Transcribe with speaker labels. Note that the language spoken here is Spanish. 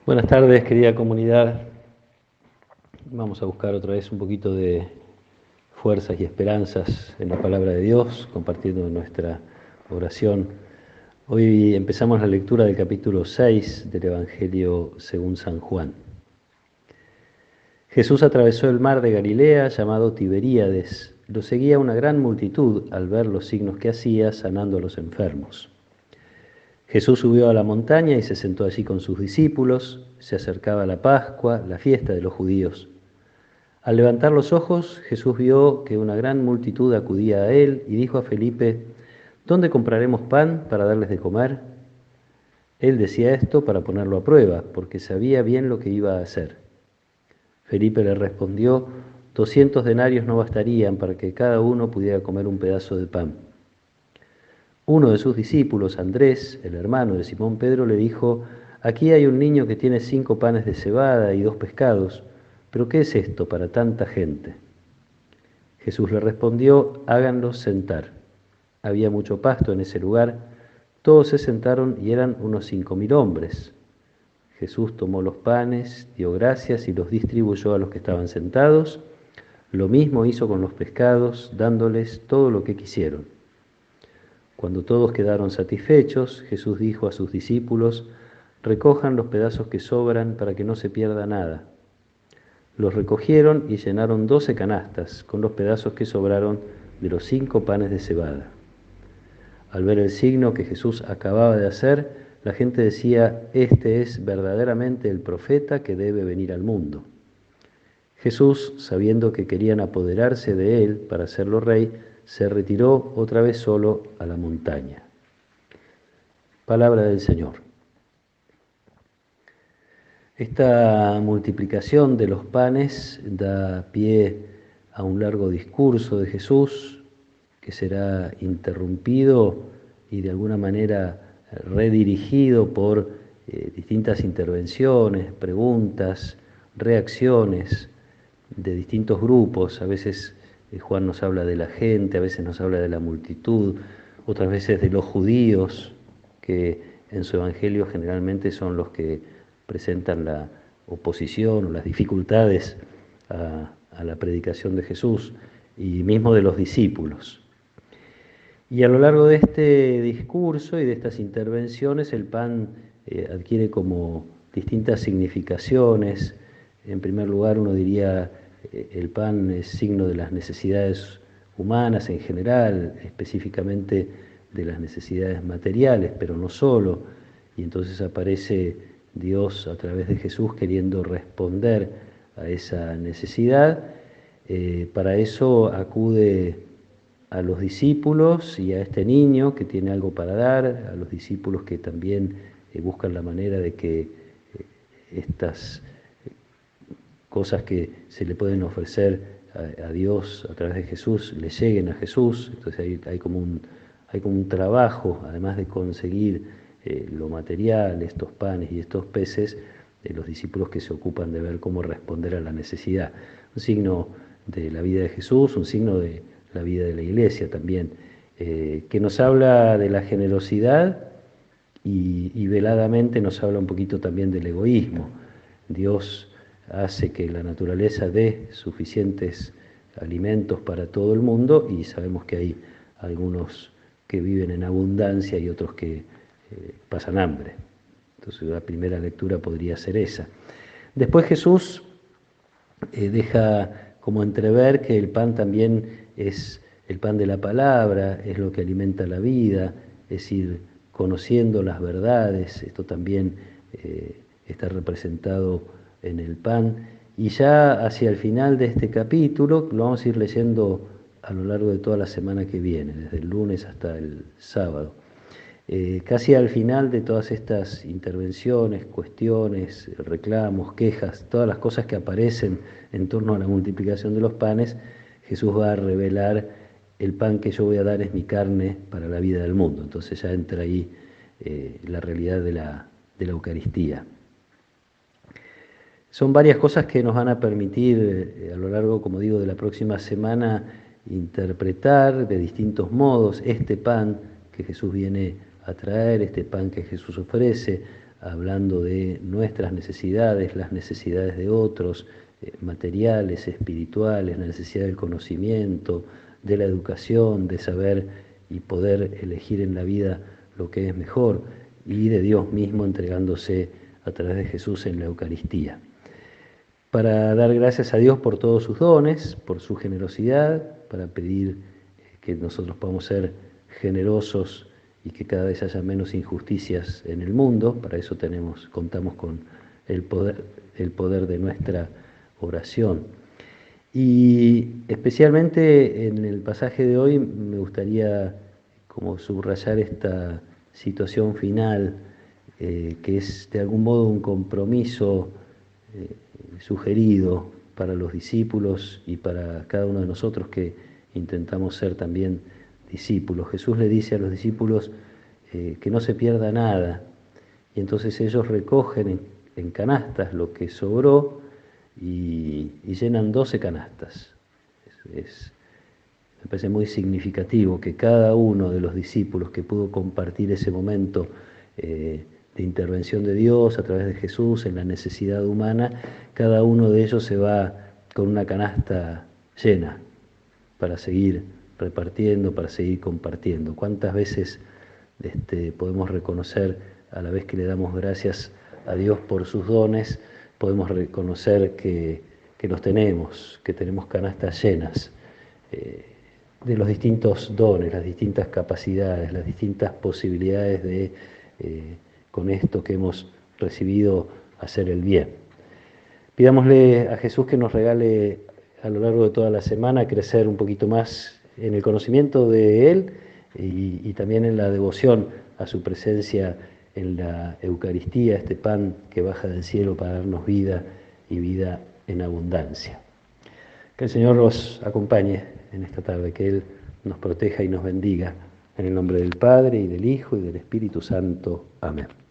Speaker 1: Buenas tardes, querida comunidad. Vamos a buscar otra vez un poquito de fuerzas y esperanzas en la palabra de Dios, compartiendo nuestra oración. Hoy empezamos la lectura del capítulo 6 del Evangelio según San Juan. Jesús atravesó el mar de Galilea, llamado Tiberíades. Lo seguía una gran multitud al ver los signos que hacía, sanando a los enfermos. Jesús subió a la montaña y se sentó allí con sus discípulos. Se acercaba la Pascua, la fiesta de los judíos. Al levantar los ojos, Jesús vio que una gran multitud acudía a él y dijo a Felipe: ¿Dónde compraremos pan para darles de comer? Él decía esto para ponerlo a prueba, porque sabía bien lo que iba a hacer. Felipe le respondió: 200 denarios no bastarían para que cada uno pudiera comer un pedazo de pan. Uno de sus discípulos, Andrés, el hermano de Simón Pedro, le dijo: Aquí hay un niño que tiene 5 panes de cebada y 2 pescados, pero ¿qué es esto para tanta gente? Jesús le respondió: Háganlos sentar. Había mucho pasto en ese lugar. Todos se sentaron y eran unos 5.000 hombres. Jesús tomó los panes, dio gracias y los distribuyó a los que estaban sentados. Lo mismo hizo con los pescados, dándoles todo lo que quisieron. Cuando todos quedaron satisfechos, Jesús dijo a sus discípulos: Recojan los pedazos que sobran para que no se pierda nada. Los recogieron y llenaron 12 canastas con los pedazos que sobraron de los 5 panes de cebada. Al ver el signo que Jesús acababa de hacer, la gente decía: Este es verdaderamente el profeta que debe venir al mundo. Jesús, sabiendo que querían apoderarse de él para hacerlo rey, se retiró otra vez solo a la montaña. Palabra del Señor. Esta multiplicación de los panes da pie a un largo discurso de Jesús que será interrumpido y de alguna manera redirigido por distintas intervenciones, preguntas, reacciones de distintos grupos. A veces Juan nos habla de la gente, a veces nos habla de la multitud, otras veces de los judíos, que en su evangelio generalmente son los que presentan la oposición o las dificultades a la predicación de Jesús, y mismo de los discípulos. Y a lo largo de este discurso y de estas intervenciones, el pan adquiere como distintas significaciones. En primer lugar, uno diría el pan es signo de las necesidades humanas en general, específicamente de las necesidades materiales, pero no solo. Y entonces aparece Dios a través de Jesús queriendo responder a esa necesidad. Para eso acude a los discípulos y a este niño que tiene algo para dar, a los discípulos que también buscan la manera de que estas cosas que se le pueden ofrecer a Dios a través de Jesús le lleguen a Jesús. Entonces hay como un trabajo, además de conseguir lo material, estos panes y estos peces, de los discípulos que se ocupan de ver cómo responder a la necesidad. Un signo de la vida de Jesús, un signo de la vida de la Iglesia también, que nos habla de la generosidad y veladamente nos habla un poquito también del egoísmo. Dios hace que la naturaleza dé suficientes alimentos para todo el mundo, y sabemos que hay algunos que viven en abundancia y otros que pasan hambre. Entonces la primera lectura podría ser esa. Después Jesús deja como entrever que el pan también es el pan de la palabra, es lo que alimenta la vida, es ir conociendo las verdades. Esto también está representado en el pan. Y ya hacia el final de este capítulo, lo vamos a ir leyendo a lo largo de toda la semana que viene, desde el lunes hasta el sábado. Casi al final de todas estas intervenciones, cuestiones, reclamos, quejas, todas las cosas que aparecen en torno a la multiplicación de los panes, Jesús va a revelar: el pan que yo voy a dar es mi carne para la vida del mundo. Entonces ya entra ahí la realidad de la Eucaristía. Son varias cosas que nos van a permitir a lo largo, como digo, de la próxima semana interpretar de distintos modos este pan que Jesús viene a traer, este pan que Jesús ofrece, hablando de nuestras necesidades, las necesidades de otros, materiales, espirituales, la necesidad del conocimiento, de la educación, de saber y poder elegir en la vida lo que es mejor, y de Dios mismo entregándose a través de Jesús en la Eucaristía. Para dar gracias a Dios por todos sus dones, por su generosidad, para pedir que nosotros podamos ser generosos y que cada vez haya menos injusticias en el mundo. Para eso contamos con el poder de nuestra oración. Y especialmente en el pasaje de hoy me gustaría como subrayar esta situación final, que es de algún modo un compromiso sugerido para los discípulos y para cada uno de nosotros que intentamos ser también discípulos. Jesús le dice a los discípulos que no se pierda nada, y entonces ellos recogen en canastas lo que sobró y llenan 12 canastas. Me parece muy significativo que cada uno de los discípulos que pudo compartir ese momento de intervención de Dios a través de Jesús en la necesidad humana, cada uno de ellos se va con una canasta llena para seguir repartiendo, para seguir compartiendo. ¿Cuántas veces podemos reconocer, a la vez que le damos gracias a Dios por sus dones, podemos reconocer que los tenemos, que tenemos canastas llenas de los distintos dones, las distintas capacidades, las distintas posibilidades de, con esto que hemos recibido, hacer el bien? Pidámosle a Jesús que nos regale a lo largo de toda la semana crecer un poquito más en el conocimiento de Él y también en la devoción a su presencia en la Eucaristía, este pan que baja del cielo para darnos vida y vida en abundancia. Que el Señor los acompañe en esta tarde, que Él nos proteja y nos bendiga. En el nombre del Padre, y del Hijo, y del Espíritu Santo. Amén.